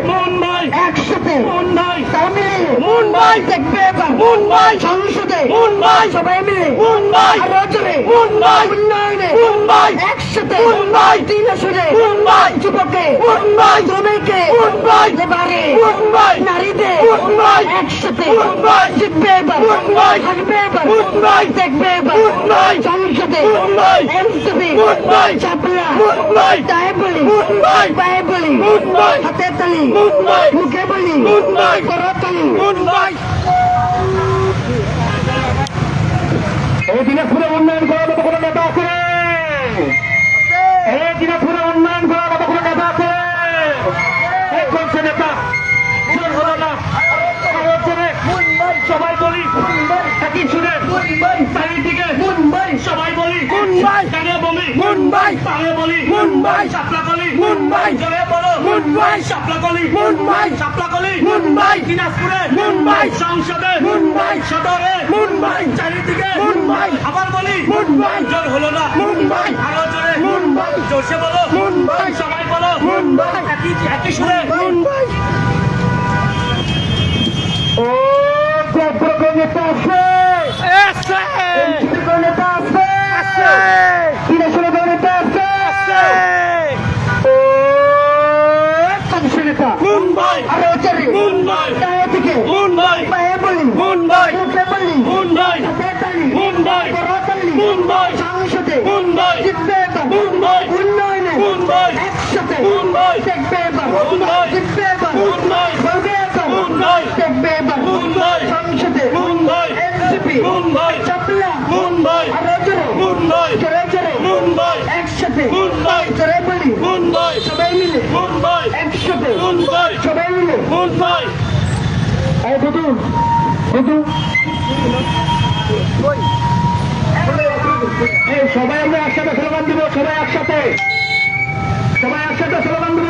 মুম্বাই একসাথে মুম্বাই সবাই মিলে মুম্বাই দেখবে এবার মুম্বাই সংসদে মুম্বাই সবাই মিলে মুম্বাই আরো জোরে মুম্বাই উন্নয়নে মুম্বাই একসাথে মুম্বাই 3 আসরে মুম্বাই যুবকে মুম্বাই শ্রমিকে মুম্বাই লেবারে মুম্বাই নারীদের মুম্বাই একসাথে মুম্বাই জিতবে এবার মুম্বাই থাকবে এবার মুম্বাই দেখবে এবার মুম্বাই সংসদে মুম্বাই এনসিপি মুম্বাই চাপলা মুম্বাই তাই বলি মুম্বাই পায়ে বলি মুম্বাই হাতে তালি মুম্বাই মুখে বলি মুম্বাই করতালি মুম্বাই এই দিনাজপুরে উন্নয়ন করার মতো কোনো নেতা আছে? এই দিনাজপুরে উন্নয়ন করার মতো কোনো নেতা আছে? এই কোনছে নেতা? জোর হলো না। আওয়াজ করে সবাই বলি একই সুরে চারিদিকে সবাই বলি মুম্বাই কানে বলি মুম্বাই পায়ে বলি মুম্বাই শাপলা কলি মুম্বাই জোরে বলো মুম্বাই শাপলা কলি মুম্বাই শাপলা কলি মুম্বাই দিনাজপুরে মুম্বাই সংসদে মুম্বাই সদরে মুম্বাই চারিদিকে মুম্বাই আবার বলি মুম্বাই জোর হলো না মুম্বাই আরো জোরে মুম্বাই জোরসে বলো মুম্বাই সবাই বলো মুম্বাই একই সুরে মুম্বাই ও জব্র নেতা আছে এসে এনসিপি নেতা আছে এসে দিনাজপুরে নেতা আছে ও কোনছে নেতা মুম্বাই আরো জোরে মুম্বাই তাই থেকে মুম্বাই পায়ে বলি মুম্বাই মুখে বলি মুম্বাই হাতে তালি মুম্বাই করতালি মুম্বাই সংসদে মুম্বাই জিতবে এবার মুম্বাই উন্নয়নে মুম্বাই একসাথে মুম্বাই দেখবে এবার মুম্বাই জিতবে এবার মুম্বাই বলবে এবার মুম্বাই দেখবে এবার মুম্বাই সংসদে মুম্বাই এনসিপি মুম্বাই চাপলা মুম্বাই আরো জোরে মুম্বাই জোরে জোরে মুম্বাই একসাথে মুম্বাই জোরে বলি মুম্বাই সবাই মিলে মুম্বাই একসাথে মুম্বাই সবাই মিলে মুম্বাই এই দুদু দুদু এই সবাই আমরা একসাথে স্লোগান দিব সবাই একসাথে স্লোগান দিব